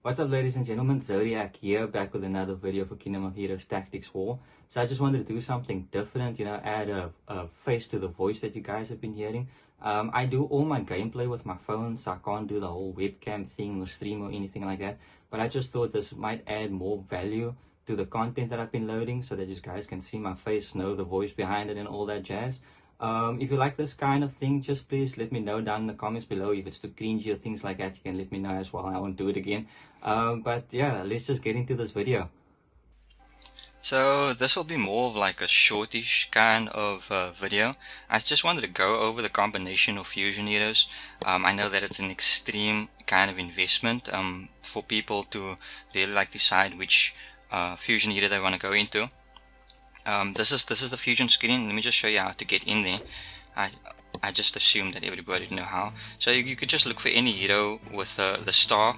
What's up, ladies and gentlemen? Zodiac here, back with another video for Kingdom of Heroes Tactics 4. So I just wanted to do something different, add a face to the voice that you guys have been hearing. I do all my gameplay with my phone, so I can't do the whole webcam thing or stream or anything like that. But I just thought this might add more value to the content that I've been loading, so that you guys can see my face, know the voice behind it and all that jazz. If you like this kind of thing, just please let me know down in the comments below. If it's too cringy or things like that, you can let me know as well. I won't do it again. But yeah, let's just get into this video. So this will be more of like a shortish kind of video. I just wanted to go over the combination of fusion heroes. I know that it's an extreme kind of investment for people to really like decide which fusion hero they want to go into. This is the fusion screen. Let me just show you how to get in there. I just assumed that everybody would know how. So you could just look for any hero with the star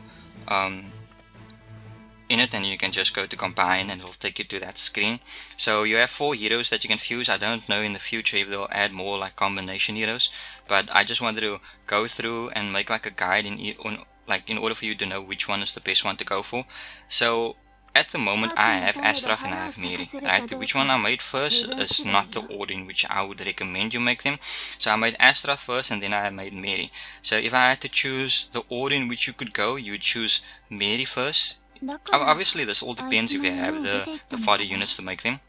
in it, and you can just go to combine and it'll take you to that screen. So you have 4 heroes that you can fuse. I don't know in the future if they'll add more like combination heroes, but I just wanted to go through and make like a guide in order for you to know which one is the best one to go for. So at the moment I have Astra and I have Mary, right? Which one I made first is not the order in which I would recommend you make them. So I made Astra first and then I made Mary. So if I had to choose the order in which you could go, you would choose Mary first. Obviously this all depends if you have the fodder units to make them.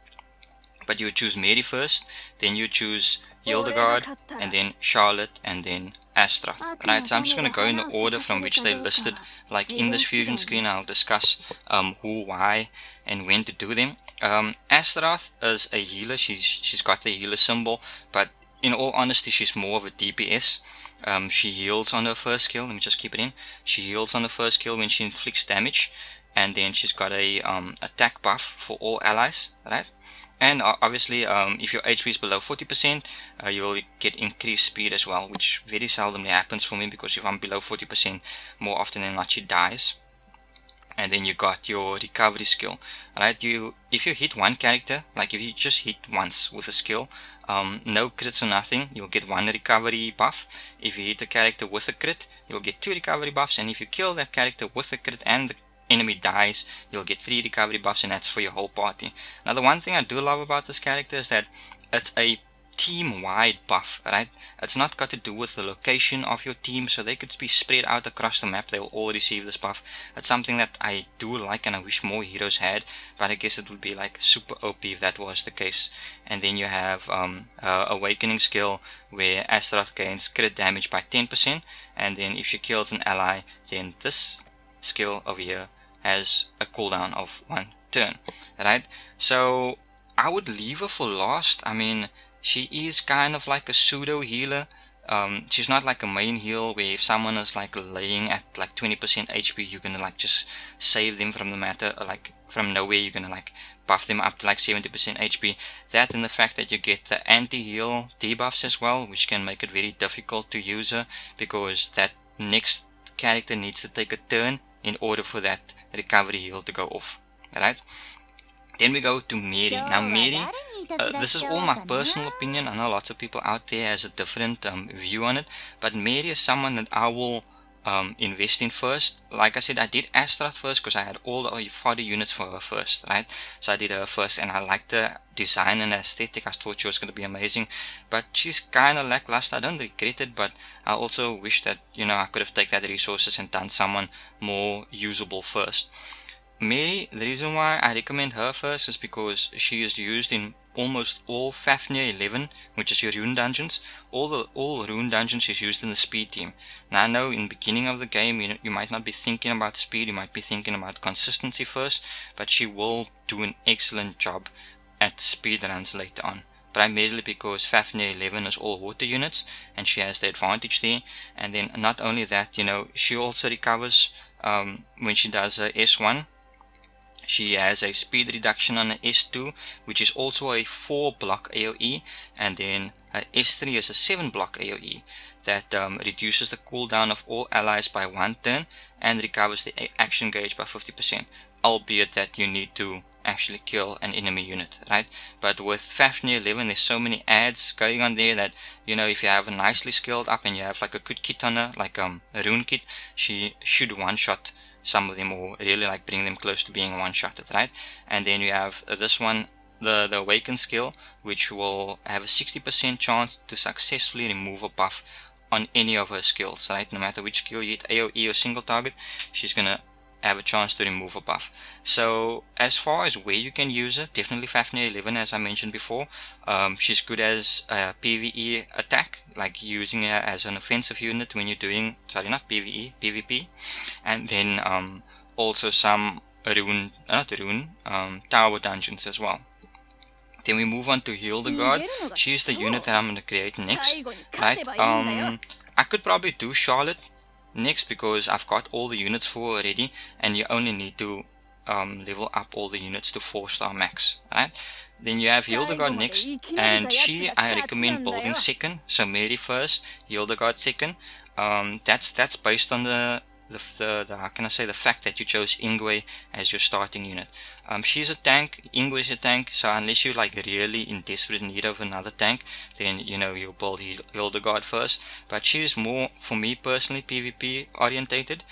But you would choose Mary first, then you choose Ildegard, and then Charlotte, and then Astra. Right, so I'm just going to go in the order from which they listed, like in this fusion screen. I'll discuss who, why, and when to do them. Astra is a healer. She's got the healer symbol, but in all honesty she's more of a DPS. She heals on her first skill. Let me just keep it in. She heals on her first skill when she inflicts damage, and then she's got a attack buff for all allies, right? And obviously if your HP is below 40%, you will get increased speed as well, which very seldomly happens for me, because if I'm below 40%, more often than not she dies. And then you got your recovery skill, right? If you hit one character, like if you just hit once with a skill, no crits or nothing, you'll get 1 recovery buff. If you hit a character with a crit, you'll get 2 recovery buffs, and if you kill that character with a crit and the enemy dies, you'll get 3 recovery buffs, and that's for your whole party. Now the one thing I do love about this character is that it's a team-wide buff, right? It's not got to do with the location of your team, so they could be spread out across the map. They'll all receive this buff. It's something that I do like and I wish more heroes had, but I guess it would be like super OP if that was the case. And then you have awakening skill, where Astaroth gains crit damage by 10%, and then if she kills an ally, then this skill over here has a cooldown of 1 turn, right? So I would leave her for last. I mean, she is kind of like a pseudo healer. She's not like a main heal where if someone is like laying at like 20% HP, you're gonna like just save them from the matter, like from nowhere. You're gonna like buff them up to like 70% HP. That and the fact that you get the anti-heal debuffs as well, which can make it very difficult to use her, because that next character needs to take a turn in order for that recovery heal to go off, right? Then we go to Mary. Now Mary, this is all my personal opinion. I know lots of people out there has a different view on it, but Mary is someone that I will invest in first. Like I said, I did Astra first because I had all the fodder units for her first, right? So I did her first, and I liked the design and the aesthetic. I thought she was going to be amazing, but she's kind of lackluster. I don't regret it, but I also wish that, I could have taken that resources and done someone more usable first. Mary, the reason why I recommend her first is because she is used in almost all Fafnir 11, which is your rune dungeons. All rune dungeons is used in the speed team. Now I know in the beginning of the game you might not be thinking about speed, you might be thinking about consistency first, but she will do an excellent job at speed runs later on. Primarily because Fafnir 11 is all water units, and she has the advantage there. And then not only that, she also recovers when she does her S1. She has a speed reduction on a S2, which is also a 4 block AoE, and then S3 is a 7 block AoE that reduces the cooldown of all allies by 1 turn and recovers the action gauge by 50%, albeit that you need to actually kill an enemy unit, right? But with Fafnir 11, there's so many ads going on there that, if you have a nicely skilled up and you have like a good kit on her, like a rune kit, she should one-shot some of them, or really like bring them close to being one-shotted, right? And then you have this one, the Awaken skill, which will have a 60% chance to successfully remove a buff on any of her skills, right? No matter which skill you hit, AoE or single target, she's gonna have a chance to remove a buff. So as far as where you can use her, definitely Fafnir 11, as I mentioned before. She's good as a PvE attack, like using her as an offensive unit when you're doing, sorry, not PvE, PvP. And then also some tower dungeons as well. Then we move on to Hildegard. She's the unit that I'm going to create next, right? I could probably do Charlotte next because I've got all the units for her already, and you only need to level up all the units to 4-star max, right? Then you have Hildegard next, and I recommend building second. So Mary first, Hildegard second. That's based on the how can I say, the fact that you chose Ingwe as your starting unit. She's a tank, Ingwe is a tank, so unless you're like really in desperate need of another tank, then you'll build Hildegard first. But she's more, for me personally, PvP orientated.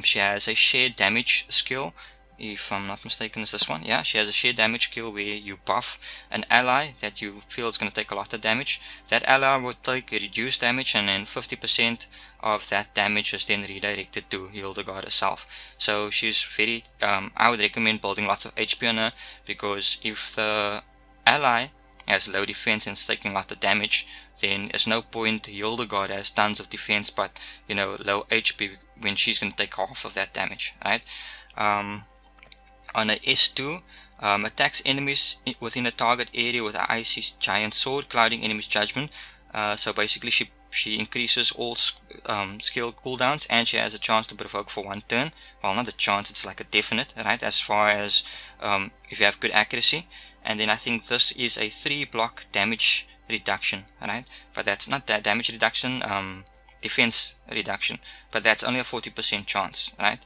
She has a shared damage skill. If I'm not mistaken, it's this one. Yeah, she has a sheer damage skill where you buff an ally that you feel is going to take a lot of damage. That ally will take reduced damage, and then 50% of that damage is then redirected to Hildegard herself. So she's very, I would recommend building lots of HP on her, because if the ally has low defense and is taking a lot of damage, then there's no point. Hildegard has tons of defense but low HP, when she's going to take half of that damage, right? On a S2, attacks enemies within a target area with an icy giant sword, clouding enemies' judgment. So basically she increases all skill cooldowns, and she has a chance to provoke for 1 turn. Well, not a chance, it's like a definite, right? As far as if you have good accuracy. And then I think this is a 3-block damage reduction, right? But that's not that damage reduction, defense reduction, but that's only a 40% chance, right?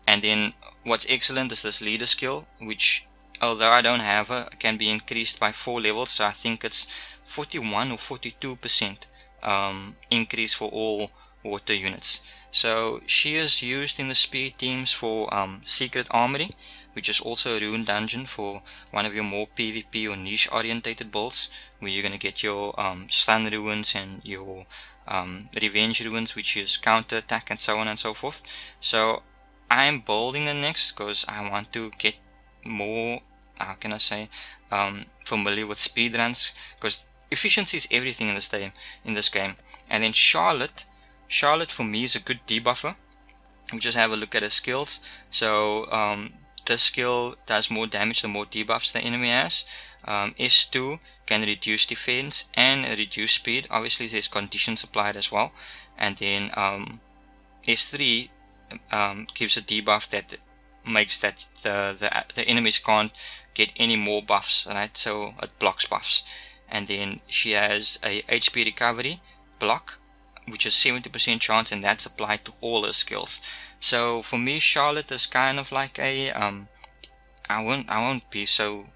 And then what's excellent is this leader skill, which, although I don't have her, can be increased by 4 levels. So I think it's 41 or 42% increase for all water units. So she is used in the speed teams for Secret Armory, which is also a rune dungeon for one of your more PvP or niche orientated builds, where you're going to get your stun runes and your revenge runes, which is counter attack and so on and so forth. So I'm building her next because I want to get more, how can I say, familiar with speedruns, because efficiency is everything in this game. And then Charlotte for me is a good debuffer. We just have a look at her skills. So this skill does more damage the more debuffs the enemy has. S2 can reduce defense and reduce speed. Obviously there's conditions applied as well. And then S3 gives a debuff that makes that the enemies can't get any more buffs, right? So it blocks buffs. And then she has a HP recovery block, which is 70% chance, and that's applied to all her skills. So for me, Charlotte is kind of like a I won't be so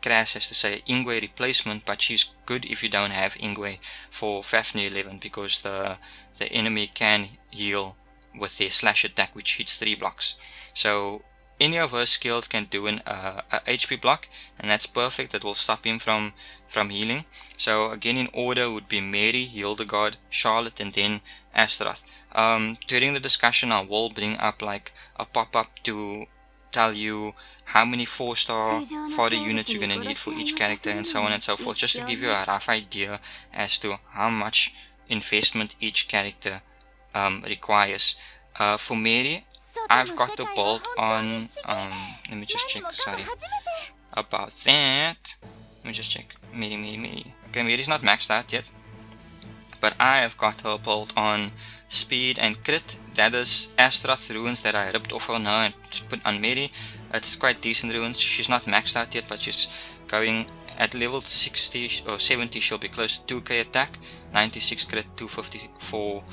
crass as to say Ingwe replacement, but she's good if you don't have Ingwe for Fafnir 11, because the enemy can heal with their slash attack, which hits 3 blocks. So any of her skills can do a HP block, and that's perfect. That will stop him from healing. So again, in order would be Mary, Hildegard, Charlotte, and then Astra. During the discussion I will bring up like a pop-up to tell you how many 4-star fodder units you're going to need for each character, and so on and so forth, just to give you a rough idea as to how much investment each character requires. For Mary, I've got the build on, let me just check, sorry about that, let me just check, Mary. Okay, Mary's not maxed out yet, but I have got her build on speed and crit. That is Astra's runes that I ripped off on her and put on Mary. It's quite decent runes. She's not maxed out yet, but she's going at level 60 or 70, she'll be close to 2k attack, 96 crit, 254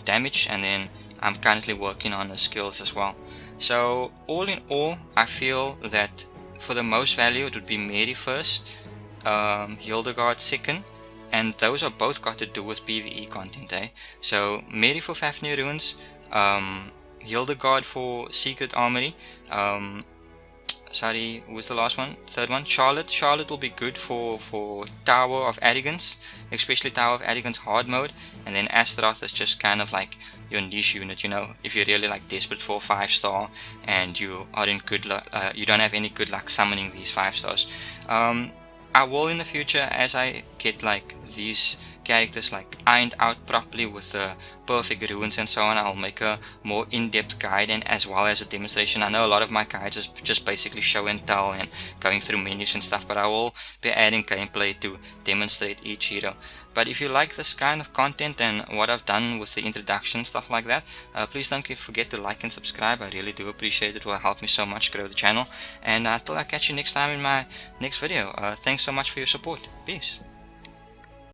damage, and then I'm currently working on the skills as well. So all in all, I feel that for the most value it would be Mary first, Hildegard second, and those are both got to do with PvE content, eh? So Mary for Fafnir runes, Hildegard for Secret Armory. Sorry, who was the last one? Third one, Charlotte. Charlotte will be good for Tower of Arrogance, especially Tower of Arrogance hard mode. And then Astra is just kind of like your niche unit, you know, if you're really like desperate for 5-star and you aren't good you don't have any good luck summoning these 5 stars. I will in the future, as I get like these characters like ironed out properly with the perfect runes and so on, I'll make a more in-depth guide and as well as a demonstration. I know a lot of my guides is just basically show and tell and going through menus and stuff, but I will be adding gameplay to demonstrate each hero. But if you like this kind of content and what I've done with the introduction, stuff like that, please don't forget to like and subscribe. I really do appreciate it. It will help me so much grow the channel. And until I catch you next time in my next video, thanks so much for your support. Peace.